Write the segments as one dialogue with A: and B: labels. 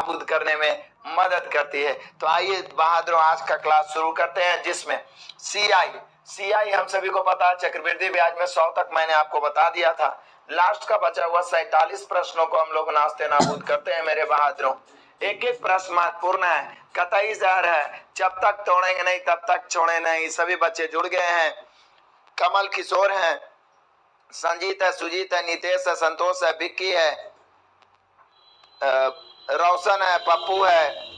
A: नाबूद करने में मदद करती है। तो आइए बहादुरों आज का क्लास शुरू करते हैं, जिसमें सीआई हम सभी को पता है चक्रवृद्धि ब्याज में 100 तक मैंने आपको बता दिया था। लास्ट का बचा हुआ 47 प्रश्नों को हम लोग नास्ते नाबूद करते हैं मेरे बहादुरों। एक एक प्रश्न महत्वपूर्ण है, कतई जहर है, जब तक तोड़ेंगे नहीं तब तक छोड़े नहीं। सभी बच्चे जुड़ गए हैं, कमल किशोर है, संजीत है, सुजीत है, नितेश है, संतोष है, विक्की है, रोशन है, पप्पू है,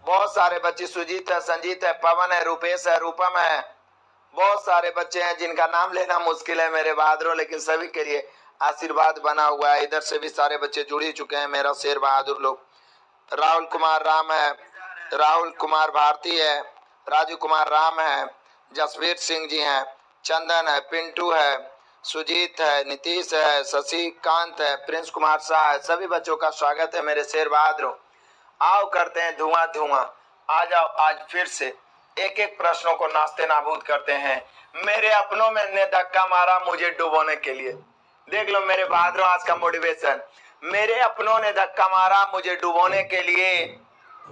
A: बहुत सारे बच्चे, सुजीत है, संजीत है, पवन है, रूपेश है, रूपम है, बहुत सारे बच्चे हैं जिनका नाम लेना मुश्किल है मेरे बहादुरों, लेकिन सभी के लिए आशीर्वाद बना हुआ है। इधर से भी सारे बच्चे जुड़ ही चुके हैं मेरा शेर बहादुर लोग। राहुल कुमार राम है, राहुल कुमार भारती है, राजू कुमार राम है, जसवीर सिंह जी हैं, चंदन है, पिंटू है, सुजीत है, नीतीश है, शशिकांत है, प्रिंस कुमार शाह है। सभी बच्चों का स्वागत है मेरे शेर बहादुरों। आओ करते हैं धुआं धुआं। आ जाओ, आज फिर से एक एक प्रश्नों को नास्ते नाबूद करते हैं। मेरे अपनों में ने धक्का मारा मुझे डुबोने के लिए। देख लो मेरे बहादुरों आज का मोटिवेशन, मेरे अपनों ने धक्का मारा मुझे डुबोने के लिए,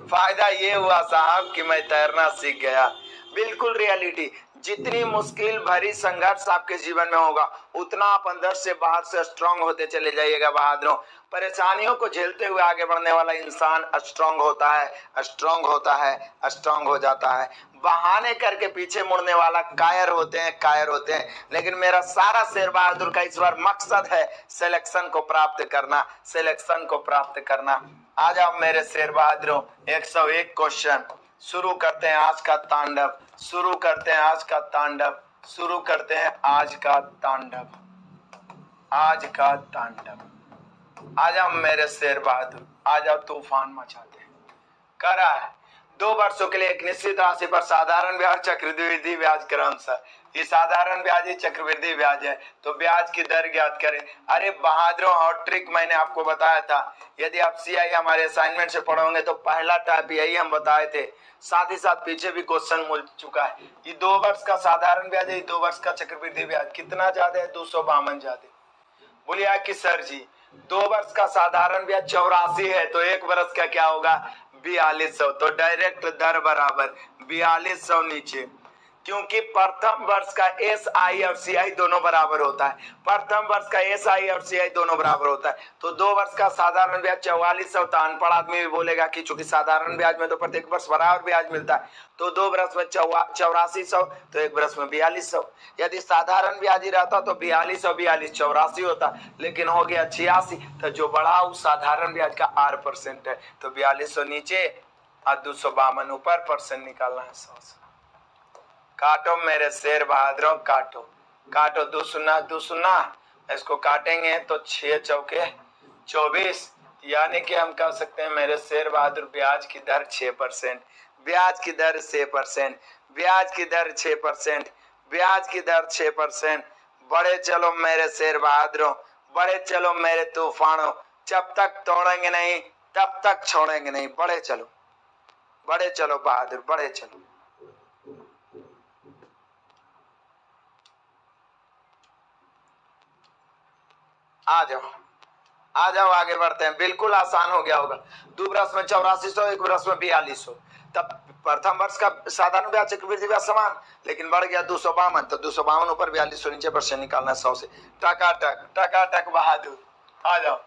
A: फायदा ये हुआ साहब कि मैं तैरना सीख गया। बिल्कुल रियलिटी, जितनी मुश्किल भरी संघर्ष आपके जीवन में होगा उतना आप अंदर से बाहर से स्ट्रांग होते चले जाइएगा बहादुरों। परेशानियों को झेलते हुए आगे बढ़ने वाला इंसान स्ट्रांग होता है, स्ट्रांग होता है, स्ट्रांग हो जाता है। बहाने करके पीछे मुड़ने वाला कायर होते हैं, कायर होते हैं। लेकिन मेरा सारा शेर बहादुर का इस बार मकसद है सिलेक्शन को प्राप्त करना, सिलेक्शन को प्राप्त करना। आ जाओ मेरे शेर बहादुरों, 101 क्वेश्चन शुरू करते हैं आज का तांडव, शुरू करते हैं आज का तांडव, शुरू करते हैं आज का तांडव, आज का तांडव। आ जाओ मेरे शेर बहादुर, आ जाओ तूफान मचाते हैं। करा है 2 वर्षों के लिए एक निश्चित राशि पर साधारण ब्याज चक्रवृद्धि ब्याज क्रमशः, ये साधारण ब्याज ही चक्रवृद्धि ब्याज है, तो ब्याज की दर ज्ञात करें। अरे बहादुरों और ट्रिक मैंने आपको बताया था, यदि आप सीआई हमारे असाइनमेंट से पढ़ोगे तो पहला टाइप यही हम बताए थे, साथ ही साथ पीछे भी क्वेश्चन मिल चुका है। ये 2 वर्ष का साधारण ब्याज है, 2 वर्ष का चक्रवृद्धि ब्याज कितना ज्यादा है, 252 ज्यादा। बोलिए कि सर जी 2 वर्ष का साधारण ब्याज 84 है, तो 1 वर्ष का क्या होगा 4200, तो डायरेक्ट दर बराबर 4200 नीचे, क्योंकि प्रथम वर्ष का एसआई और सीआई दोनों बराबर होता है, प्रथम वर्ष का एसआई और सीआई दोनों बराबर होता है। तो 2 वर्ष का साधारण ब्याज 4400, तो अनपढ़ आदमी भी बोलेगा कि चूंकि साधारण ब्याज में तो प्रत्येक वर्ष बराबर ब्याज मिलता है, तो 2 वर्ष में 8400, तो 1 वर्ष में 4200। यदि साधारण ब्याज ही रहता तो 4200 42 84 होता, लेकिन हो गया 86, तो जो बड़ा उस साधारण ब्याज का 8% है, तो 4200 नीचे और 252 ऊपर, परसेंट निकालना है 100 से। काटो मेरे शेर बहादुरों, काटो काटो, 2 शून्ना, इसको काटेंगे तो 6 चौके 24, यानी कि हम कह सकते हैं मेरे शेर बहादुर ब्याज की दर 6%, ब्याज की दर 6%, ब्याज की दर 6%, ब्याज की दर 6%। बड़े चलो मेरे शेर बहादुरों, बड़े चलो मेरे तूफानों, जब तक तोड़ेंगे नहीं तब तक छोड़ेंगे नहीं। बड़े चलो, बड़े चलो बहादुर, बड़े चलो। आ जाओ, आ जाओ, आगे बढ़ते हैं। बिल्कुल आसान हो गया होगा। 2 वर्ष में 8400, 1 वर्ष में 4200, तब प्रथम वर्ष का साधारण ब्याज चक्रवृद्धि ब्याज समान, लेकिन बढ़ गया 252, तो 252 ऊपर 4200 नीचे, परसेंट निकालना 100 से। टका टक बहादुर, आ जाओ।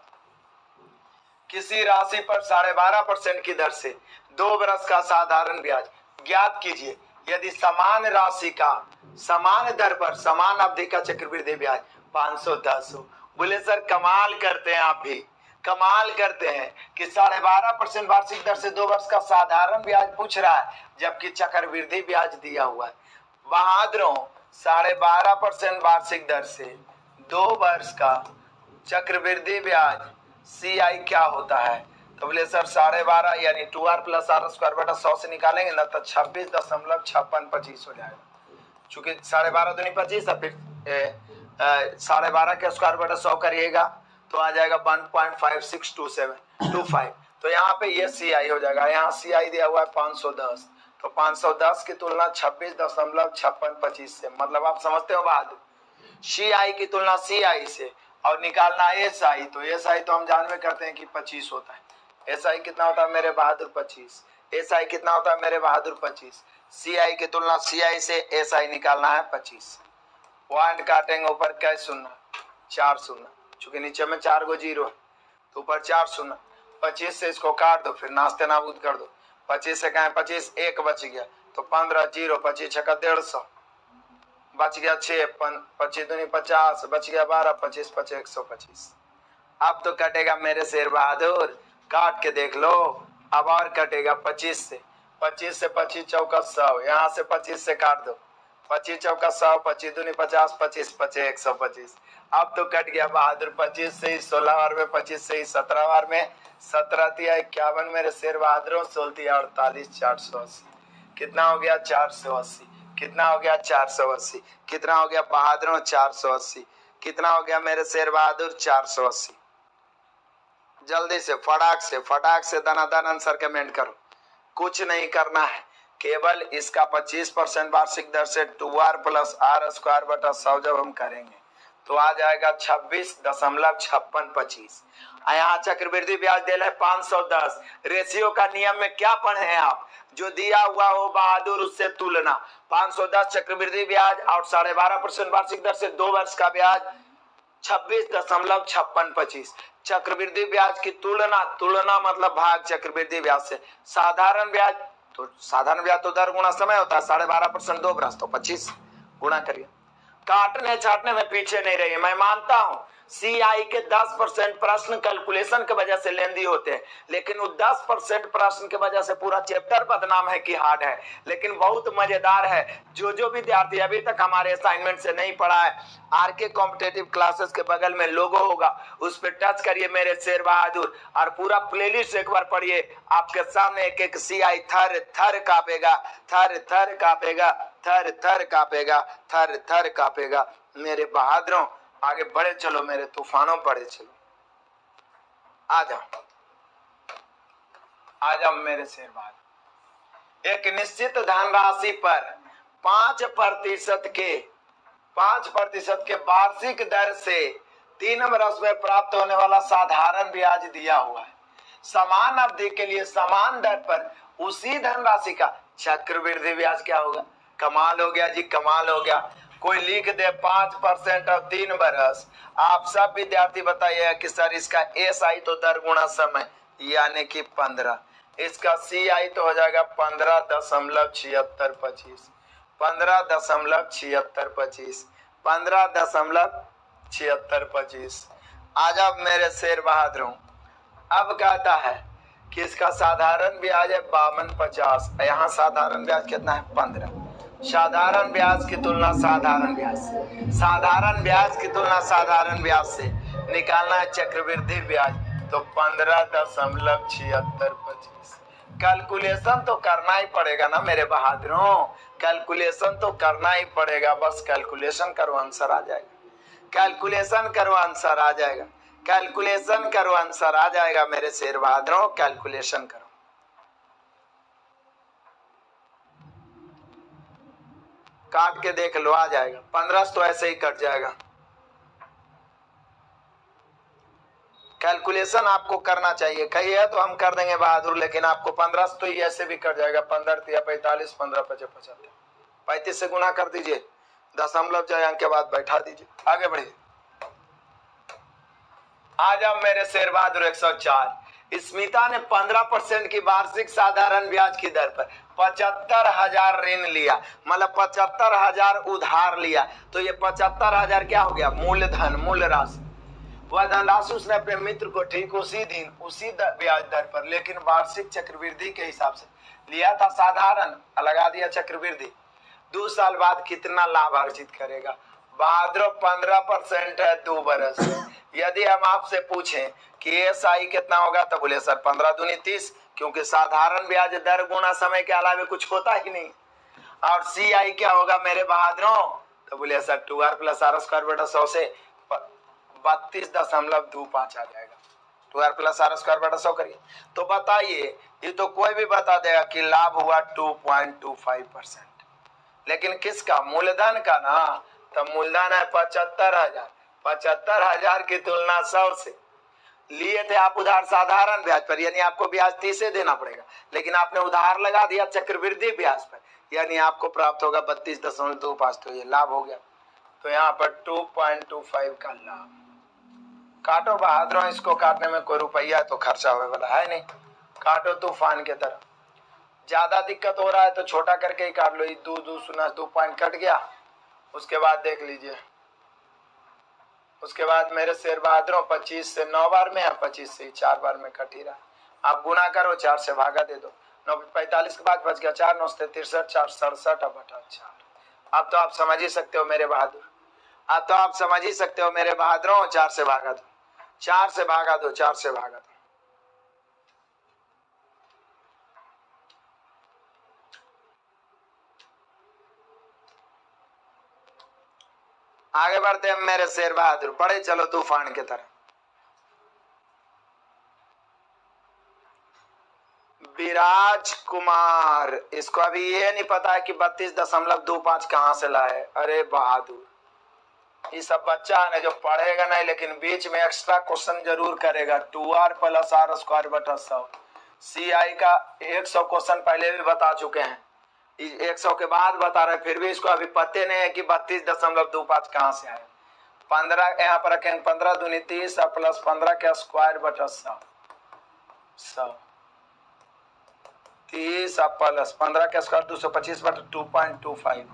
A: किसी राशि पर 12.5% की दर से 2 वर्ष का साधारण ब्याज ज्ञात कीजिए यदि समान राशि का समान दर पर समान अवधि का चक्रवृद्धि ब्याज 510 हो। बोले सर कमाल करते हैं, आप भी कमाल करते हैं कि 12.5% वार्षिक दर से 2 वर्ष का साधारण ब्याज पूछ रहा है, जबकि चक्रवृद्धि ब्याज दिया हुआ है। बहादुरों 12.5% वार्षिक दर से 2 वर्ष का चक्रवृद्धि ब्याज सीआई क्या होता है, तो बोले सर 12.5 यानी 2r + r² बटा 100 से निकालेंगे ना तो 26.5625 हो जाएगा। चूंकि 12.5 दूनी 25 है, फिर 12.5 के स्क्वायर बटा 100 करिएगा तो आ जाएगा 1.562725। तो यहाँ पे ये सीआई हो जाएगा, यहाँ सीआई दिया हुआ है 510, तो 510 की तुलना 26.5625 से, मतलब आप समझते हो बहादुर, सीआई की तुलना सीआई से, और निकालना एसआई, तो एसआई तो हम जान में करते हैं कि 25 होता है। SI कितना होता है मेरे बहादुर 25, SI कितना होता है मेरे बहादुर 25, CI की तुलना CI से SI निकालना है 25। पॉइंट काटेंगे ऊपर क्या शून्य 4 शून्य, चूंकि नीचे में 4 गो जीरो है तो ऊपर 4 शून्य, 25 से इसको काट दो फिर नाश्ते नाबूद कर दो। 25 से कहें 25 एक बच गया तो 15 जीरो 25 छक्का 150 बच गया 6 25 दूनी 50 बच गया 12 25 25 125। अब तो कटेगा मेरे शेर बहादुर, काट के देख लो। अब और कटेगा 25 से 25 चौका 100, यहाँ से 25 से काट दो 25 चौका 100 25 दूनी 50 25 25 125। अब तो कट गया बहादुर 25 से ही 16 बार में 25 से ही 17 बार में 17 तिया 51 मेरे शेर बहादुरों 16 तिया 48 480 कितना हो गया 480 कितना हो गया 480 कितना हो गया बहादुरों 480 कितना हो गया मेरे शेर बहादुर 480। जल्दी से फटाक से दनादन आंसर कमेंट करो। कुछ नहीं करना है, केवल इसका 25% वार्षिक दर से 2r प्लस r स्क्वायर बटा 100 जब हम करेंगे तो आ जाएगा 26.5625। यहाँ चक्रवृद्धि ब्याज दे रहा है 510। रेशियो का नियम में क्या पढ़े हैं आप, जो दिया हुआ हो बहादुर उससे तुलना। 510 चक्रवृद्धि ब्याज और 12.5% वार्षिक दर से 2 वर्ष का ब्याज 26.5625। चक्रवृद्धि ब्याज की तुलना मतलब भाग चक्रवृद्धि ब्याज से। साधारण ब्याज तो दर गुना समय होता है, 12.5% 2 वर्ष तो 25 गुना करिए। काटने छाटने में पीछे नहीं रहिए, मैं मानता हूं CI के 10% प्रश्न कैलकुलेशन की वजह से लेंदी होते हैं, लेकिन वो 10% प्रश्न की वजह से पूरा चैप्टर बदनाम है कि हार्ड है। लेकिन बहुत मजेदार है, जो विद्यार्थी अभी तक हमारे असाइनमेंट से नहीं पढ़ा है, RK कॉम्पिटेटिव क्लासेस के बगल में लोगो होगा, उस पर टच करिए मेरे शेर बहादुर और पूरा प्लेलिस्ट एक बार पढ़िए। आपके सामने एक एक CI थर थर कांपेगा, थर थर कांपेगा, थर थर कांपेगा, थर थर कांपेगा। मेरे बहादुरों आगे बढ़े चलो, मेरे तूफानों बढ़े चलो। आ जाओ मेरे शेर बहादुर। एक निश्चित धनराशि पर 5% के वार्षिक दर से 3 वर्ष में प्राप्त होने वाला साधारण ब्याज दिया हुआ है। समान अवधि के लिए समान दर पर उसी धनराशि का चक्रवृद्धि ब्याज क्या होगा। कमाल हो गया जी, कमाल हो गया। कोई लिख दे 5% और 3 वर्ष। आप सब विद्यार्थी बताइए कि सर इसका SI तो दर गुणा समय यानी कि 15, इसका CI तो हो जाएगा 15.7625, 15.7625, 15.7625। आज अब मेरे शेर बहादुरों, अब कहता है कि इसका साधारण ब्याज है 5250, यहाँ साधारण ब्याज कितना है 15। साधारण ब्याज की तुलना साधारण ब्याज से, साधारण ब्याज की तुलना साधारण ब्याज से निकालना है चक्रवृद्धि ब्याज तो 15.7625। कैलकुलेशन तो करना ही पड़ेगा ना मेरे बहादुरों, कैलकुलेशन तो करना ही पड़ेगा। बस कैलकुलेशन करो आंसर आ जाएगा, कैलकुलेशन करो आंसर आ जाएगा, कैलकुलेशन करो आंसर आ जाएगा मेरे शेर बहादुरों, कैलकुलेशन करो। काट के देख लो आ जाएगा। 15 तो ऐसे ही कट जाएगा। कैलकुलेशन आपको करना चाहिए, कहिए तो हम कर देंगे बहादुर, लेकिन आपको 15 तो ही ऐसे भी कट जाएगा। 15 तिया 45, 15 पचे 75, 35 से गुना कर दीजिए, दशमलव जय अंक के बाद बैठा दीजिए, आगे बढ़िए। आज अब मेरे शेर बहादुर 104। स्मिता ने 15% की वार्षिक साधारण ब्याज की दर पर 75,000 ऋण लिया, मतलब 75,000 उधार लिया। तो ये 75,000 क्या हो गया, मूलधन, मूल राशि। वह धनराशि उसने अपने मित्र को ठीक उसी दिन उसी ब्याज दर पर, लेकिन वार्षिक चक्रवृद्धि के हिसाब से लिया था। साधारण लगा दिया चक्रवृद्धि। 2 साल बाद कितना लाभ अर्जित करेगा बहादुर। 15% है 2 बरस। यदि हम आपसे पूछें कि SI कितना होगा तो बोले सर 15 दूनी 30, क्योंकि साधारण ब्याज दर गुना समय के अलावे कुछ होता ही नहीं। और CI क्या होगा मेरे बहादुरों, तो बोले sir 2r plus r square बटा 100 से 32.25 आ जाएगा। 2r प्लस r स्क्वायर बटा 100 करिए तो बताइए, ये तो कोई भी बता देगा कि लाभ हुआ 2.25%, लेकिन किसका, मूलधन का ना। तो मूलधन है 75,000, 75,000 की तुलना 100 से लिए थे आप उधार साधारण ब्याज पर, यानी आपको ब्याज 30 देना पड़ेगा, लेकिन आपने उधार लगा दिया चक्रवृद्धि ब्याज पर, यानी आपको प्राप्त होगा 32.25। तो ये लाभ हो गया। तो यहाँ पर 2.25 का लाभ। काटो बहादुरों, इसको काटने में कोई रुपया तो खर्चा होने वाला है नहीं। काटो तूफान के तरह। ज्यादा दिक्कत हो रहा है तो छोटा करके ही काट लो। 2 पॉइंट कट गया। उसके बाद देख लीजिए, उसके बाद मेरे शेर बहादुरों 25 से 9 बार में है, 25 से 4 बार में कट ही रहा। आप गुना करो, 4 से भागा दे दो। 45 के बाद बच गया 4, 9 से 63, 4 67 अब बटा 4। अब तो आप समझ ही सकते हो मेरे बहादुर, अब तो आप समझ ही सकते हो मेरे बहादुरों। 4 से भागा दो, 4 से भागा दो, 4 से भागा दो। आगे बढ़ते हैं मेरे शेर बहादुर, पढ़े चलो तूफान की तरह। विराज कुमार, इसको अभी ये नहीं पता है कि 32.25 कहां से लाए। अरे बहादुर, ये सब बच्चा है जो पढ़ेगा नहीं, लेकिन बीच में एक्स्ट्रा क्वेश्चन जरूर करेगा। 2r + r² बटा 100। CI का 100 क्वेश्चन पहले भी बता चुके हैं, 100 के बाद बता रहे, फिर भी इसको अभी पते नहीं है कि 32.25 कहां से आए। 15 यहाँ पर रखेंगे, 15 दूनी 30 प्लस 15 का स्क्वायर बटा 100। 30 प्लस 15 का स्क्वायर 225 बटा 2.25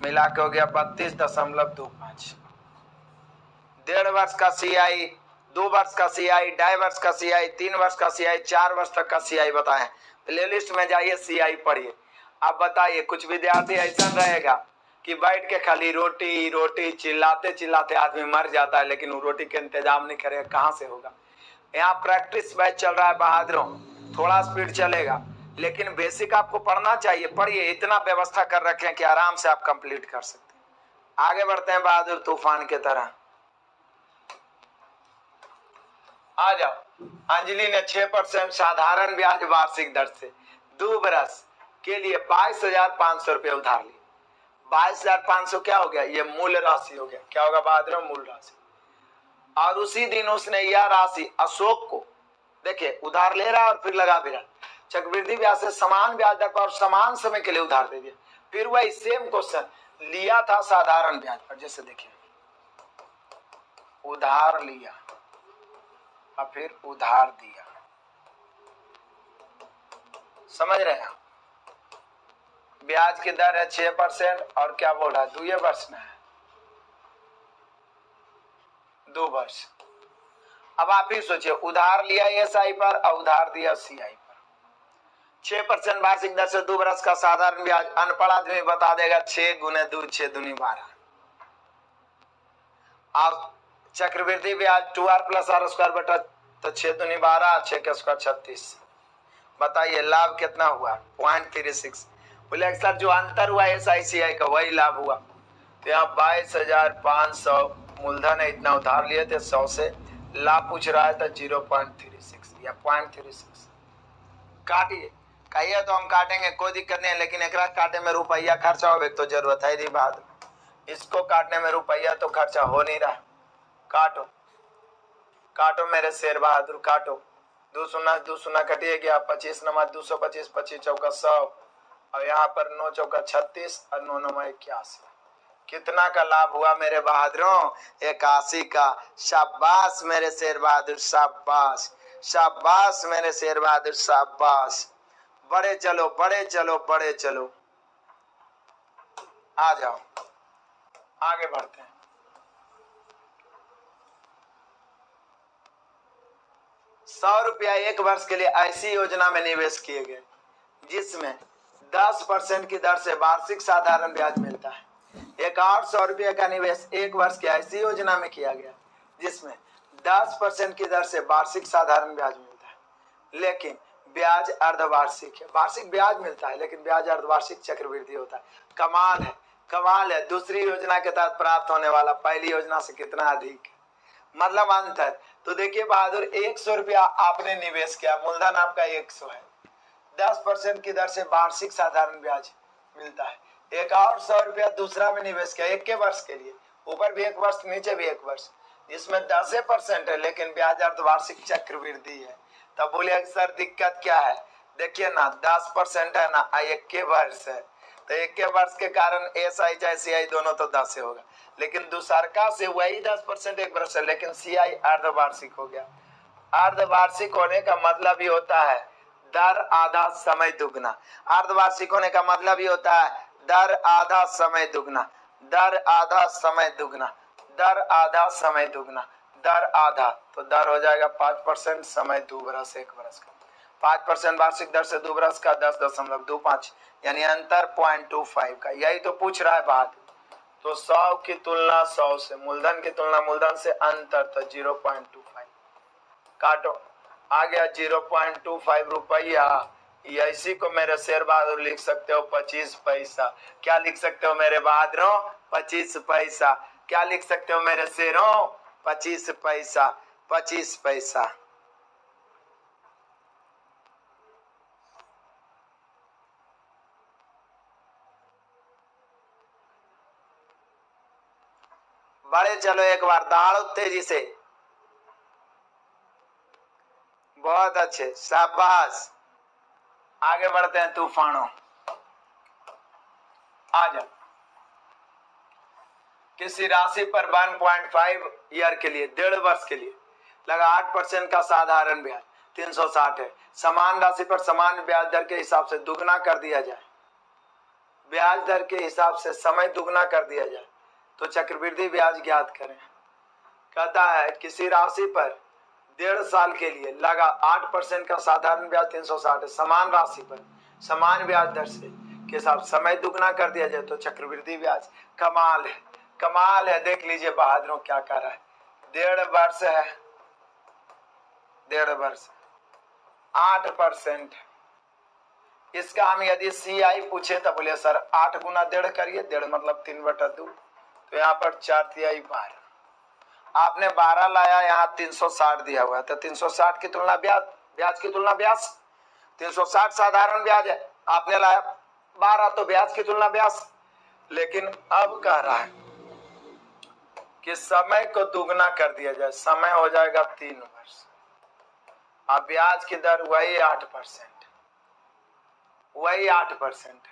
A: मिला के हो गया 32.25। 1.5 वर्ष का CI, 2 वर्ष का CI, 2.5 वर्ष का CI, 3 वर्ष का CI, 4 वर्ष तक का CI बताएं। प्लेलिस्ट में जाइए, CI पढ़िए। अब बताइए, कुछ विद्यार्थी ऐसा रहेगा कि बैठ के खाली रोटी रोटी चिल्लाते चिल्लाते आदमी मर जाता है, लेकिन वो रोटी के इंतजाम नहीं करेगा, कहां से होगा। यहाँ प्रैक्टिस बैच चल रहा है बहादुरों, थोड़ा स्पीड चलेगा, लेकिन बेसिक आपको पढ़ना चाहिए। पढ़िए, इतना व्यवस्था कर रखे हैं कि आराम से आप कंप्लीट कर सकते हैं। आगे बढ़ते हैं बहादुर तूफान की तरह। आ जाओ। अंजलि ने 6% साधारण ब्याज वार्षिक दर से 2 वर्ष के लिए 22,500 रुपये उधार ली। 22,500 क्या हो गया, ये मूल राशि हो गया। क्या होगा बहादुर, मूल राशि। और उसी दिन उसने यह राशि अशोक को, देखिए उधार ले रहा और फिर लगा भी रहा, चक्रवृद्धि ब्याज से समान ब्याज दर पर और समान समय के लिए उधार दे दिया। फिर वही सेम क्वेश्चन लिया था साधारण ब्याज पर। जैसे देखिए, उधार लिया और फिर उधार दिया, समझ रहे हैं। ब्याज की दर है 6% और क्या बोल रहा है, 2 वर्ष में है, 2 वर्ष। अब आप ही सोचिए, उधार लिया SI पर और उधार दिया CI पर। 6% वार्षिक दर से 2 वर्ष का साधारण ब्याज, अनपढ़ आदमी बता देगा 6 गुने 2 6 दूनी 12। अब चक्रवृद्धि ब्याज 2r + r² बटा, तो 6 दूनी 12, 6 का स्क्वायर 36। बताइए लाभ कितना हुआ, 0.36। बोले सर जो अंतर हुआ SI CI का वही लाभ हुआ। तो यहाँ 22,500 मूलधन है, इतना उधार लिए थे, 100 से लाभ पूछ रहा है तो 0.36 या 0.36। काटिए, कहिए तो हम काटेंगे, कोई दिक्कत नहीं है, लेकिन एक काटे में रुपया खर्चा हो तो जरूरत है नहीं बात। इसको काटने में रुपया तो खर्चा हो नहीं रहा। काटो काटो मेरे शेर बहादुर, काटो। 2 शून्य कटिए गया, 25 नमा 225, 25 चौका 100 और यहाँ पर 9 चौका 36 और 9 नमा 81। कितना का लाभ हुआ मेरे बहादुरों, 81 का। शाबाश मेरे शेर बहादुर, शाबाश शाबाश मेरे शेर बहादुर, शाबाश। बड़े चलो बड़े चलो बड़े चलो। आ जाओ, आगे बढ़ते हैं। 100 रुपया 1 वर्ष के लिए ऐसी योजना में निवेश किए गए जिसमें 10% की दर से वार्षिक साधारण ब्याज मिलता है। एक और 100 रुपये का निवेश 1 वर्ष की ऐसी योजना में किया गया जिसमें 10% की दर से वार्षिक साधारण ब्याज मिलता है, लेकिन ब्याज अर्धवार्षिक है। वार्षिक ब्याज मिलता है लेकिन ब्याज अर्धवार्षिक चक्रवृद्धि होता है। कमाल है, कमाल है। दूसरी योजना के तहत प्राप्त होने वाला पहली योजना से कितना अधिक है, मतलब अंतर। तो देखिए बहादुर, 100 रुपया आपने निवेश किया, मूलधन आपका 100 है, 10% की दर से वार्षिक साधारण ब्याज मिलता है। एक और 100 रुपया दूसरा में निवेश किया 1 वर्ष के लिए, ऊपर भी 1 वर्ष नीचे भी 1 वर्ष, इसमें 10% है, लेकिन ब्याज अर्धवार्षिक चक्रवृद्धि है। तब बोले सर दिक्कत क्या है? देखिए ना 10% है ना, एक के वर्ष है, तो एक के वर्ष के कारण SI चाहे CI दोनों तो 10 से होगा, लेकिन दूसरका से वही 10% एक वर्ष है, लेकिन CI अर्धवार्षिक हो गया। अर्धवार्षिक होने का मतलब ही होता है दर आधा समय दुगना। अर्धवार्षिक होने का मतलब ही होता है दर आधा समय दुगना, दर आधा समय दुगना, दर आधा समय दुगना, दर आधा, तो दर हो जाएगा 5%, समय 2 बरस 1 बरस का। 5% वार्षिक दर से 2 बरस का 10.25, यानी अंतर 0.25 का। यही तो पूछ रहा है बात। तो 100 की तुलना 100 से, मूलधन की तुलना मूलधन से, अंतर तो 0.25 काटो, आ गया 0.25 रुपया। इसी को मेरे शेर बहादुर लिख सकते हो 25 पैसा। क्या लिख सकते हो मेरे बहादुरों? 25 पैसा। क्या लिख सकते हो मेरे शेरों? 25 पैसा, 25 पैसा। बड़े चलो एक बार दहाड़ो तेजी से। बहुत अच्छे, शाबाश। आगे बढ़ते हैं तूफानों। आ जा। किसी राशि पर 1.5 ईयर के लिए, 1.5 वर्ष के लिए लगा 8% का साधारण ब्याज 360 है। समान राशि पर समान ब्याज दर के हिसाब से दुगना कर दिया जाए, ब्याज दर के हिसाब से समय दुगना कर दिया जाए तो चक्रवृद्धि ब्याज ज्ञात करें। कहता है किसी राशि पर 1.5 साल के लिए लगा 8% का साधारण ब्याज 360 है। समान राशि पर समान ब्याज दर से के साथ समय दुगना कर दिया जाए तो चक्रवृद्धि ब्याज। कमाल है, कमाल है। देख लीजिए बहादुरों क्या कर रहा है। 1.5 वर्ष है, 1.5 वर्ष 8%। इसका हम यदि CI पूछे तो बोले सर 8 गुना 1.5 करिए, 1.5 मतलब 3/2, तो यहाँ पर 4×3 12। आपने 12 लाया, यहाँ 360 दिया हुआ है, तो 360 की तुलना ब्याज, ब्याज की तुलना ब्याज, 360 साधारण ब्याज है, आपने लाया 12 तो ब्याज की तुलना ब्याज। लेकिन अब कह रहा है कि समय को दुगना कर दिया जाए, समय हो जाएगा 3 वर्ष, अब ब्याज की दर वही 8%, वही 8%,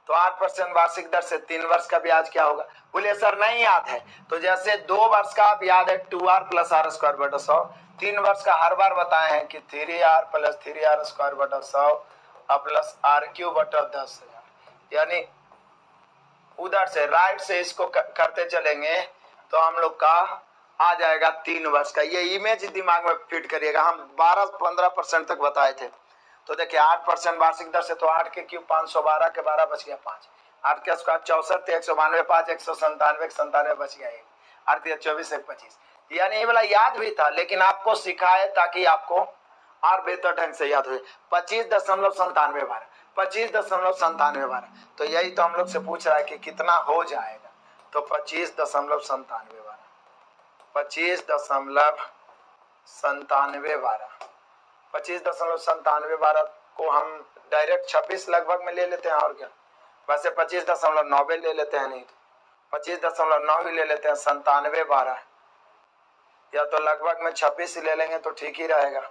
A: तो 8% वार्षिक दर से 3 वर्ष का ब्याज क्या होगा? बोलिए सर नहीं याद है, तो जैसे 2 वर्ष का आप याद है 2r + r²/100, 3 वर्ष का हर बार बताए हैं कि 3r + 3r²/100 प्लस r³/10,000, यानी उधर से राइट से इसको करते चलेंगे तो हम लोग का आ जाएगा 3 वर्ष का। ये इमेज दिमाग में फिट करिएगा। हम 12-15% तक बताए थे, तो देखिए 8% वार्षिक दर से, तो 8 के क्यूब 512 के 12 बच गया 5, 8 के स्क्वायर 64, 192, 5 197, 97 बच गया 1, 8 24 1 25। यानी ये वाला याद भी था, लेकिन आपको सिखाए ताकि आपको और बेहतर ढंग से याद हो। 25.9712, 25.9712, तो यही तो हम लोग से पूछ रहा है कि कितना हो जाएगा, तो 25.9712, 25.9712, 25.9712 को हम डायरेक्ट 26 लगभग में ले लेते हैं, और क्या, वैसे 25.90 ले लेते हैं, नहीं तो 25.9 ले लेते हैं, 9712, या तो लगभग में 26 ले लेंगे तो ठीक ही रहेगा,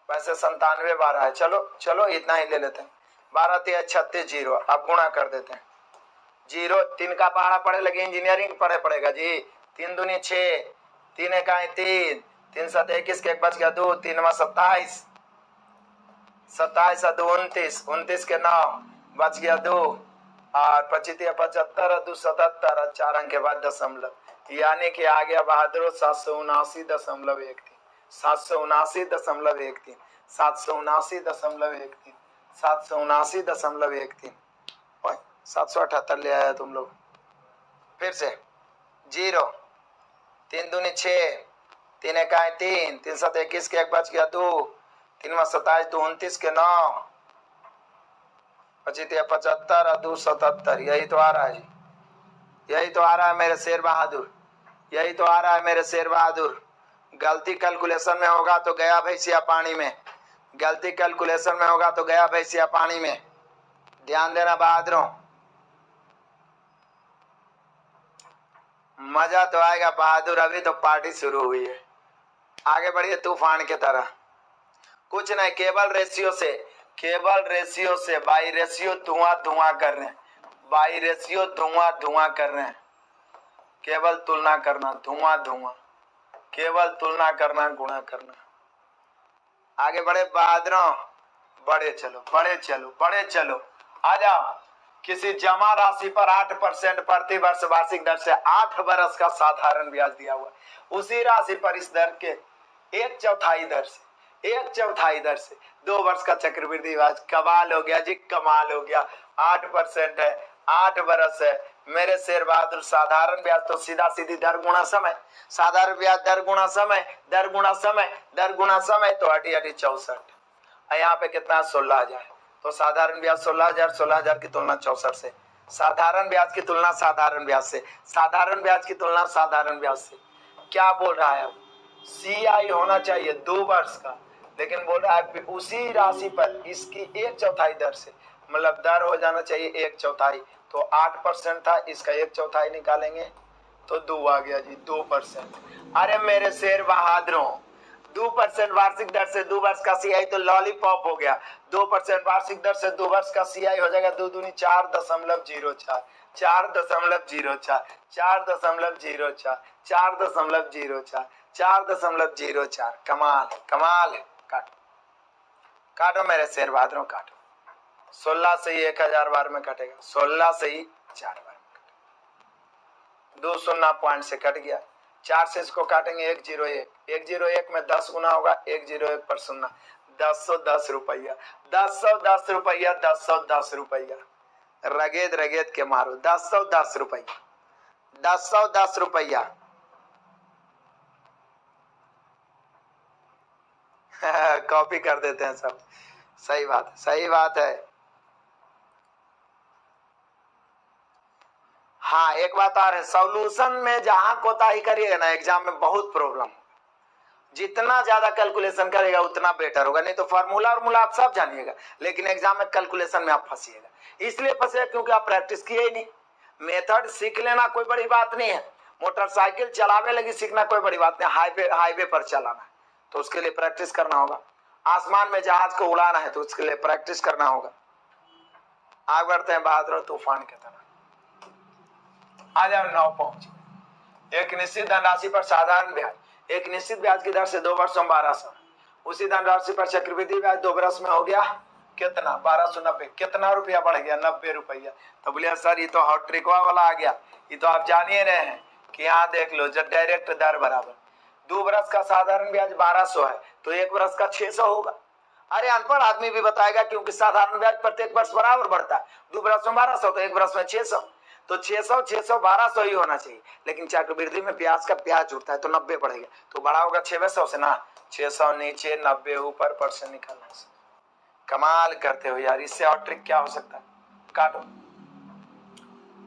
A: वैसे 9712 है। चलो चलो इतना ही ले लेते हैं, 12 3 36 0, अब गुणा कर देते हैं, 0 3 का पहाड़ा पड़े लगे, इंजीनियरिंग पढ़े पड़ेगा जी, 3 दूनी 6, 3 1 3, 3 7 21 के 1 बच गया 2, 3 27, 27 2 29, 29 के 9 बच गया 2, और 25 75 2 77, 4 अंक के बाद दशमलव, यानी कि आ गया बहादुर 779.13, 779.13, 779.13, 779.13, 778 ले आया तुम लोग। फिर से 0, 3 दूनी 6, 3 1 3, 3 7 21 के 1 बच गया 2, 3 27 2 29 के 9, 25 75 2 77, यही तो आ रहा है जी, यही तो आ रहा है मेरे शेर बहादुर, यही तो आ रहा है मेरे शेर बहादुर। गलती कैलकुलेशन में होगा तो गया भैंसिया पानी में, गलती कैलकुलेशन में होगा तो गया भैंसिया पानी में, ध्यान देना बहादुरों। मजा तो आएगा बहादुर, अभी तो पार्टी शुरू हुई है। आगे बढ़िए तूफान की तरह। कुछ नहीं, केवल रेशियो से बाई रेशियो धुआं धुआं कर रहे हैं, बाई रेशियो धुआं धुआं कर रहे हैं। केवल तुलना करना, धुआं धुआं, केवल तुलना करना, गुणा करना। आगे बढ़े बहादुरों, बड़े चलो बड़े चलो बड़े चलो। आ जाओ। किसी जमा राशि पर 8% प्रति वर्ष वार्षिक दर से 8 वर्ष का साधारण ब्याज दिया हुआ, उसी राशि पर इस दर के 1/4 दर से 2 वर्ष का चक्रवृद्धि ब्याज। कमाल हो गया जी, कमाल हो गया। 8% है, 8 वर्ष है मेरे शेर बहादुर। साधारण ब्याज तो सीधा सीधी दर गुणा समय, साधारण ब्याज दर गुणा समय, दर गुणा समय, दर गुणा समय, तो 8 64। यहाँ पे कितना 16,000, तो साधारण ब्याज 16,000, 16,000 की तुलना 64 से, साधारण ब्याज की तुलना साधारण ब्याज से, साधारण ब्याज की तुलना साधारण ब्याज से। क्या बोल रहा है? CI होना चाहिए 2 वर्ष का, लेकिन बोल रहा है उसी राशि पर इसकी 1/4 दर से, मतलब दर हो जाना चाहिए 1/4। तो 8% था, इसका 1/4 निकालेंगे तो 2 आ गया जी, 2%। अरे मेरे शेर बहादुरों, 2% वार्षिक दर से 2 वर्ष का CI तो लॉलीपॉप हो गया। 2% वार्षिक दर से 2 वर्ष का CI हो जाएगा 2 दूनी 4.04, 4.04, 4.04, 4.04, 4.04। कमाल कमाल। काटो काटो मेरे शेर बहादुरों, काटो। 16 से ही 1000 बार में कटेगा, 16 से ही 4 बार में कटेगा। 2 शून्य पॉइंट से कट गया। 4 से इसको काटेंगे 101, 101 में 10 गुना होगा, 101 पर शून्य, 1010 रुपया, 1010 रुपया, 1010 रुपया। रगेद रगेद के मारो, 1010 रुपया, 1010 रुपया। कॉपी कर देते हैं सब। सही बात है, सही बात है। हाँ, एक बात और है, सॉल्यूशन में जहां कोताही करिएगा ना, एग्जाम में बहुत प्रॉब्लम। जितना ज्यादा कैलकुलेशन करेगा उतना बेटर होगा। नहीं तो फार्मूला और मूला आप सब जानिएगा, लेकिन एग्जाम में कैलकुलेशन में आप फंसिएगा। इसलिए फंसे क्योंकि आप प्रैक्टिस किए ही नहीं। मेथड सीख लेना कोई बड़ी बात नहीं है। मोटरसाइकिल चलावे लगी सीखना कोई बड़ी बात नहीं, हाईवे पर चलाना तो उसके लिए प्रैक्टिस करना होगा। आसमान में जहाज को उड़ाना है तो उसके लिए प्रैक्टिस करना होगा। आगे बढ़ते हैं बहादुर तूफान की तरह। आ जाओ 9 पहुंच। एक निश्चित धनराशि पर साधारण ब्याज, एक निश्चित ब्याज की दर से 2 वर्षों 1200, उसी धनराशि पर चक्रवृद्धि ब्याज 2 वर्ष में हो गया कितना 1290। कितना रुपया बढ़ गया? 90 रुपया। तो बोलिए सर ये तो हॉट ट्रिकवा वाला आ गया। ये तो आप जान ही रहे हैं कि यहाँ देख लो, जब डायरेक्ट दर बराबर 2 वर्ष का साधारण ब्याज 1200 है तो 1 वर्ष का 600 होगा। अरे अनपढ़ आदमी भी बताएगा क्योंकि साधारण ब्याज प्रत्येक वर्ष बराबर बढ़ता है। 2 वर्ष में 1200 तो 1 वर्ष में 600, तो 600 600 1200 ही होना चाहिए। लेकिन चक्रवृद्धि में ब्याज का ब्याज जुड़ता है तो 90 बढ़ेगा, तो बड़ा होगा 600 से ना, 600 नीचे 90 ऊपर परसेंट निकालना है। कमाल करते हो यार, इससे और ट्रिक क्या हो सकता है? काटो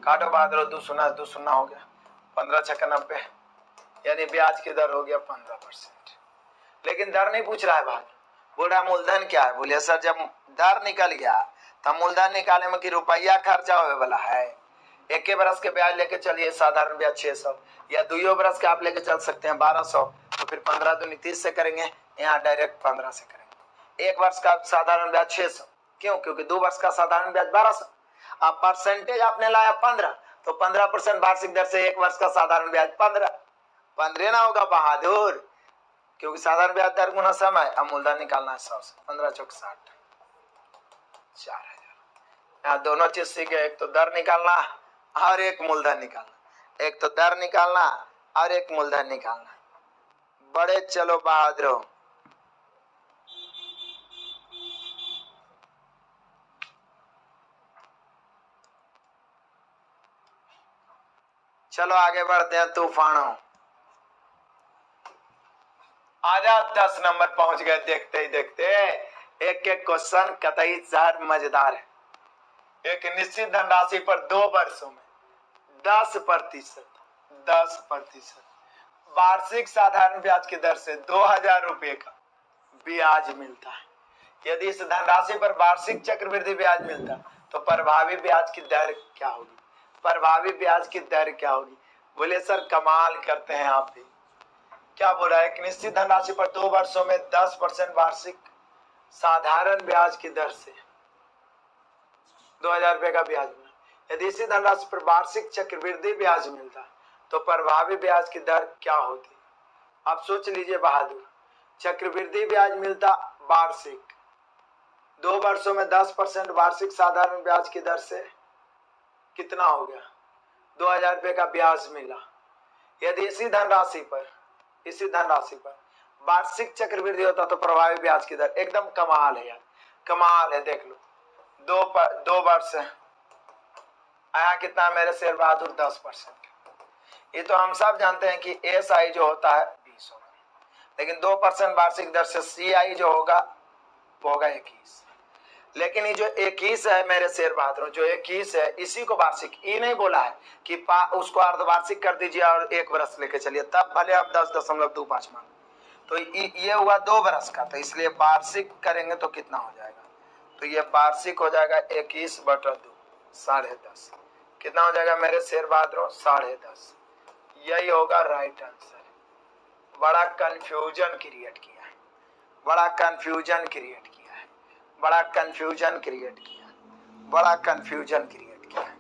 A: काटो बहादुर, 2 शून्य हो गया, 15 छक्का 90, यानी ब्याज की दर हो गया 15%। लेकिन दर नहीं पूछ रहा है बहादुर, बोल रहा मूलधन क्या है। बोलिए सर जब दर निकल गया तब मूलधन निकाले में कि रुपया खर्चा होने वाला है। 1 बरस के ब्याज लेके चलिए, साधारण ब्याज 600, या 2 बरस के आप लेके चल सकते हैं 1200, तो फिर 15 दूनी 30 से करेंगे, यहाँ डायरेक्ट 15 से करेंगे। 1 वर्ष का साधारण ब्याज 600, क्यों? क्योंकि 2 वर्ष का साधारण ब्याज 1200। अब परसेंटेज आपने लाया 15, तो 15% वार्षिक दर से 1 वर्ष का साधारण ब्याज 15 ना होगा बहादुर, क्योंकि साधारण ब्याज दर गुना समय। अब मूलधन निकालना है 100 से, 15 चौक 60, 4000। यहाँ दोनों चीज सीखे, एक तो दर निकालना और एक मूलधन निकालना, एक तो दर निकालना और एक मूलधन निकालना। बड़े चलो बहादुरों। चलो आगे बढ़ते हैं तूफानों। आजा 10 नंबर पहुंच गए। देखते ही देखते एक एक क्वेश्चन कतई सर मजेदार है। एक निश्चित धनराशि पर 2 वर्षों में 10% वार्षिक साधारण ब्याज की दर से 2000 रुपये का ब्याज मिलता है। यदि इस धनराशि पर वार्षिक चक्रवृद्धि ब्याज मिलता तो प्रभावी ब्याज की दर क्या होगी? प्रभावी ब्याज की दर क्या होगी? बोले सर कमाल करते हैं आप भी। क्या बोल रहा है? एक निश्चित धनराशि पर 2 वर्षों में 10% वार्षिक साधारण ब्याज की दर से 2000 रुपए का ब्याज मिला। यदि इसी धनराशि पर वार्षिक चक्रवृद्धि ब्याज मिलता तो प्रभावी ब्याज की दर क्या होती? आप सोच लीजिए बहादुर, चक्रवृद्धि ब्याज मिलता वार्षिक, 2 वर्षों में 10% वार्षिक साधारण ब्याज की दर से कितना हो गया? 2000 रुपए का ब्याज मिला। यदि इसी धनराशि पर वार्षिक चक्रवृद्धि होता तो प्रभावी ब्याज की दर, एकदम कमाल है यार, कमाल है। देख लो, 2 वर्ष आया कितना मेरे शेर बहादुर? 10%। ये तो हम सब जानते हैं कि एसआई जो होता है 20 होगा, लेकिन 2% वार्षिक दर से सीआई जो होगा वो होगा 21। लेकिन ये जो 21 है मेरे शेर बहादुर, जो 21 है इसी को वार्षिक, ये नहीं बोला है कि उसको अर्धवार्षिक कर दीजिए और 1 वर्ष लेके चलिए, तब भले आप 10.25 मान। तो ये हुआ 2 वर्ष का, तो इसलिए वार्षिक करेंगे तो कितना हो जाएगा? तो ये वार्षिक हो जाएगा 21/2, 10.5। कितना हो जाएगा मेरे शेर बहादुर? 10.5। यही होगा राइट आंसर। बड़ा कंफ्यूजन क्रिएट किया है, बड़ा कंफ्यूजन क्रिएट किया है, बड़ा कंफ्यूजन क्रिएट किया, बड़ा कंफ्यूजन क्रिएट किया।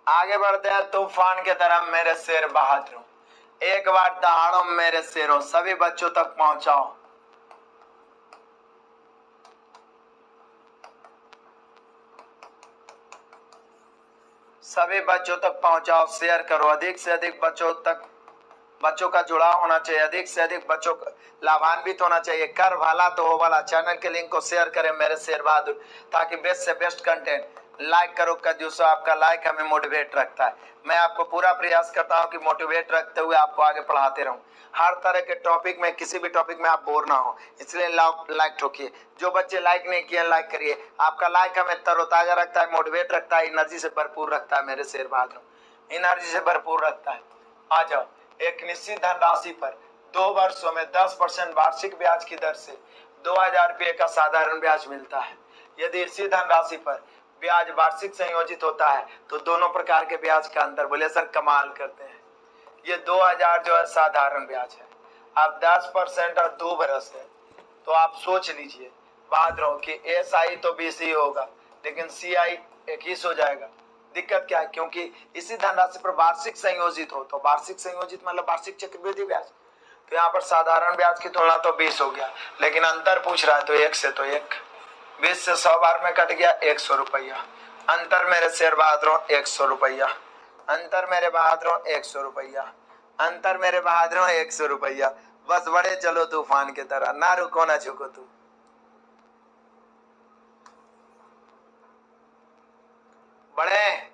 A: आगे बढ़ते हैं तूफान के तरह मेरे शेर बहादुर। एक बार दहाड़ो मेरे शेरों, सभी बच्चों तक पहुंचाओ। सभी बच्चों तक पहुंचाओ, शेयर करो, अधिक से अधिक बच्चों तक, बच्चों का जुड़ाव होना चाहिए, अधिक से अधिक बच्चों को लाभान्वित होना चाहिए। कर वाला तो हो वाला। चैनल के लिंक को शेयर करें मेरे शेर बहादुर, ताकि बेस्ट से बेस्ट कंटेंट। लाइक करो कंजूसो, आपका लाइक हमें मोटिवेट रखता है। मैं आपको पूरा प्रयास करता हूं कि मोटिवेट रखते हुए आपको आगे पढ़ाते रहूं। हर तरह के टॉपिक में, किसी भी टॉपिक में आप बोर ना हो, इसलिए लाइक ठोकिए। जो बच्चे लाइक नहीं किए लाइक करिए। आपका लाइक हमें तरोताजा रखता है, मोटिवेट रखता है, एनर्जी से भरपूर रखता है मेरे शेर बहादुर, एनर्जी से भरपूर रखता है। आ जाओ, एक निश्चित धनराशि पर 2 वर्षों में 10% वार्षिक ब्याज की दर से 2000 रुपये का साधारण ब्याज मिलता है। यदि इसी धनराशि पर ब्याज वार्षिक संयोजित होता है तो दोनों प्रकार के ब्याज का अंतर। बोले सर कमाल करते हैं। ये 2000 जो है साधारण ब्याज है, अब 10% और 2 वर्ष है, तो आप सोच लीजिए बहादुरों कि एसआई तो 20 ही होगा, लेकिन सीआई 21 हो जाएगा। दिक्कत क्या है? क्योंकि इसी धनराशि पर वार्षिक संयोजित हो, तो वार्षिक संयोजित मतलब वार्षिक चक्रवृद्धि ब्याज, तो यहाँ पर साधारण ब्याज की तुलना तो 20 हो गया, लेकिन अंतर पूछ रहा है तो 1 से तो 1, 20 से 100 बार में कट गया 100 रुपया। अंतर मेरे शेर बहादुरों 100 रुपया, अंतर मेरे बहादुरों 100 रुपया, अंतर मेरे बहादुरों 100 रुपया। बस बड़े चलो तूफान की तरह, ना रुको ना झुको तू। बड़े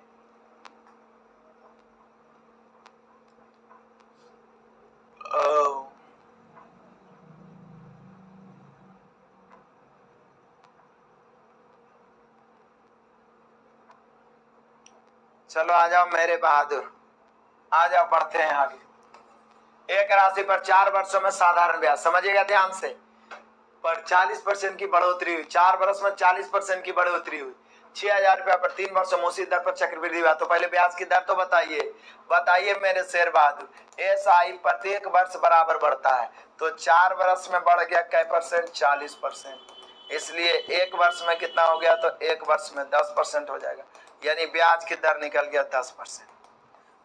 A: चलो आ जाओ मेरे बहादुर, आ जाओ, बढ़ते हैं आगे। एक राशि पर 4 वर्षों में साधारण ब्याज, समझिएगा ध्यान से, पर 40% की बढ़ोतरी हुई। 4 वर्ष में 40% की बढ़ोतरी हुई। 6000 रुपया पर 3 वर्षों में उसी दर पर चक्रवृद्धि हुआ। तो पहले ब्याज की दर तो बताइए मेरे शेर बहादुर। एसआई प्रत्येक वर्ष बराबर बढ़ता है, तो 4 वर्ष में बढ़ गया कै परसेंट? 40%। इसलिए 1 वर्ष में कितना हो गया? तो 1 वर्ष में 10% हो जाएगा, यानी ब्याज की दर निकल गया 10%।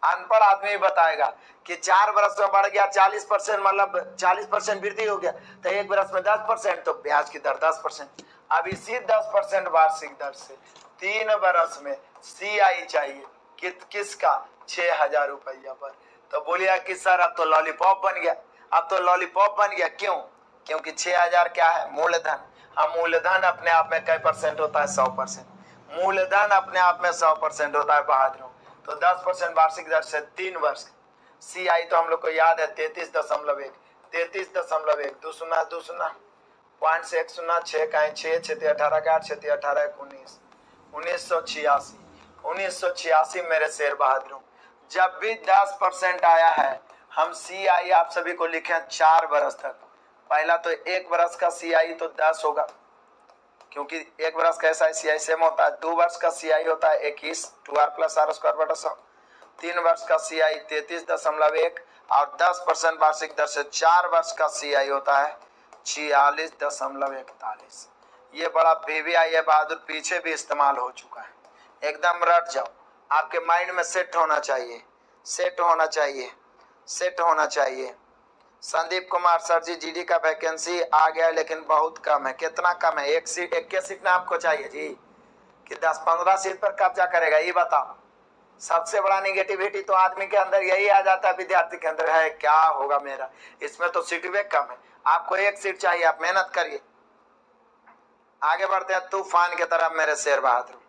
A: अनपढ़ आदमी बताएगा कि 4 वर्ष में बढ़ गया 40%, मतलब 40% वृद्धि हो गया, तो 1 वर्ष में 10%, तो ब्याज की दर 10%। अब इसी 10% वार्षिक दर से 3 वर्ष में सीआई चाहिए किसका? 6000 रुपया पर। तो बोलिए कि सर अब तो लॉलीपॉप बन गया, अब तो लॉलीपॉप बन गया। क्यों? क्योंकि 6000 क्या है? मूलधन। हाँ, मूलधन अपने आप में कै परसेंट होता है? 100%। मूलधन अपने आप में 100% होता है बहादुरों। तो 10% वार्षिक दर से 3 वर्ष। सीआई तो हम लोग को याद है 33.1, 33.1, दूसरा पॉइंट से 106 का 6 छेती 18 का 8 छेती 18 19 1986 मेरे शेर बहादुरों। जब भी 10% आया है हम CI आप सभी को लिखे 4 बरस तक। पहला तो 1 बरस का CI तो 10 होगा, क्योंकि 1 बरस का SI सेम होता है। 2 वर्ष का CI होता है 21 2r + r² बटा 100। 3 वर्ष का CI 33.1 और 10% वार्षिक दर से 4 वर्ष का CI होता है 46.41। ये बड़ा VVI है बहादुर, पीछे भी इस्तेमाल हो चुका है। एकदम रट जाओ, आपके माइंड में सेट होना चाहिए, सेट होना चाहिए, सेट होना चाहिए। संदीप कुमार सर जी GD का वैकेंसी आ गया लेकिन बहुत कम है। कितना कम है? 1 सीट, 21 सीट में आपको चाहिए जी कि 10-15 सीट पर कब्जा करेगा? ये बताओ। सबसे बड़ा निगेटिविटी तो आदमी के अंदर यही आ जाता है, विद्यार्थी के अंदर है क्या होगा मेरा, इसमें तो सीट भी कम है। आपको 1 सीट चाहिए, आप मेहनत करिए। आगे बढ़ते हैं तूफान की तरफ मेरे शेर बहादुर।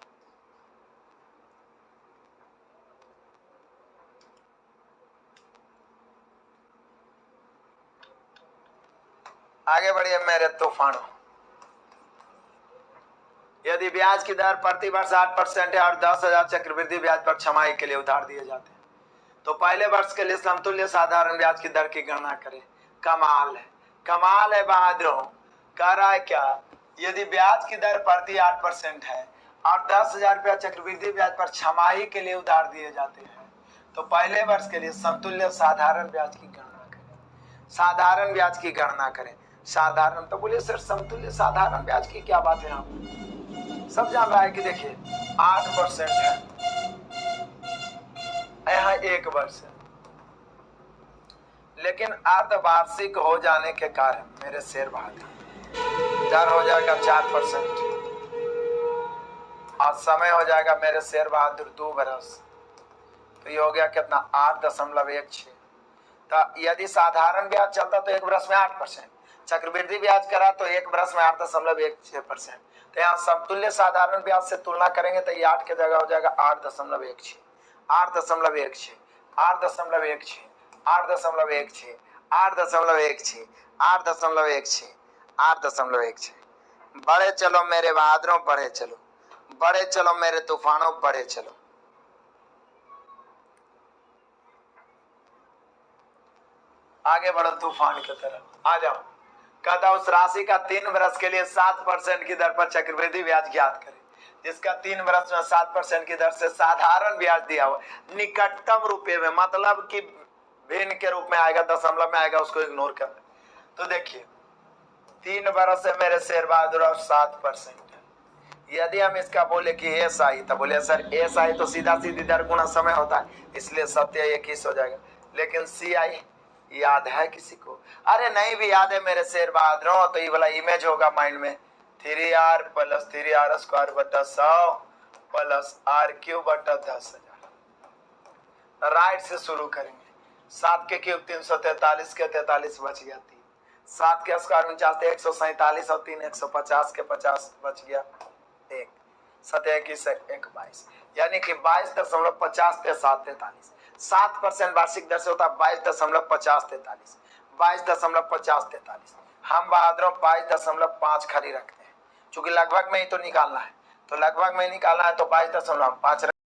A: आगे बढ़िए मेरे तूफानों। यदि ब्याज की दर प्रति वर्ष 8% है और 10,000 चक्रवृद्धि ब्याज पर छमाही के लिए उधार दिए जाते हैं, तो पहले वर्ष के लिए समतुल्य साधारण ब्याज की दर की गणना करें। कमाल है, कमाल है बहादुरों। कह रहा है क्या? यदि ब्याज की दर प्रति 8% है और 10,000 रुपया चक्रवृद्धि ब्याज पर छमाही के लिए उधार दिए जाते हैं, तो पहले वर्ष के लिए समतुल्य साधारण ब्याज की गणना करें। साधारण ब्याज की गणना करें। साधारण तो बोलिए सर, समतुल्य साधारण ब्याज की क्या बात है? आप सब जान रहा है कि देखिए 8% है, यहाँ 1 वर्ष है, लेकिन अर्धवार्षिक हो जाने के कारण मेरे शेर बहादुर दर हो जाएगा 4% और समय हो जाएगा मेरे शेर बहादुर 2 बरस। तो ये हो गया कितना? 8.16। तो यदि साधारण ब्याज चलता तो 1 बरस में 8%, चक्रवृद्धि ब्याज करा तो 1 बरस में 8.16%। तो यहाँ समतुल्य साधारण ब्याज से तुलना करेंगे तो ये 8 की जगह हो जाएगा 8.16 8.16 8.16 8.16 8.16 8.16 8.16। बढ़े चलो मेरे बहादुरों, बढ़े चलो, बढ़े चलो मेरे तूफानों, बढ़े चलो। आगे बढ़ो तूफान की तरफ आ जाओ। कहता उस राशि का 3 बरस के लिए 7% की दर पर चक्रवृद्धि ब्याज ज्ञात करें, जिसका 3 बरस में 7% की दर से साधारण ब्याज दिया हुआ निकटतम रुपये में, मतलब कि भिन्न के रूप में आएगा, दशमलव में आएगा, उसको इग्नोर कर। तो देखिए 3 बरस है मेरे शेर बहादुर और 7% है। यदि हम इसका बोले कि SI, तो बोले सर SI तो सीधा सीधी दर गुना समय होता है, इसलिए सत्य 21 हो जाएगा। लेकिन CI याद है किसी को? अरे नहीं भी याद है मेरे शेर बहादुरों, तो ये वाला इमेज होगा माइंड में, 3r + 3r² बटा 100 + r³ बटा 10,000। राइट से शुरू करेंगे। 7 के क्यूब 343 के 43 बच गया 3, 7 के स्क्वायर 49 147 और 3 150 के 50 बच गया 1, 7 21 1 22, यानी कि 22.50 7% वार्षिक दर से होता है 22.50 22.50। हम बहादुरों 22.5 खड़ी रखते हैं, चूंकि लगभग में ही तो निकालना है, तो लगभग में निकालना है तो 22.5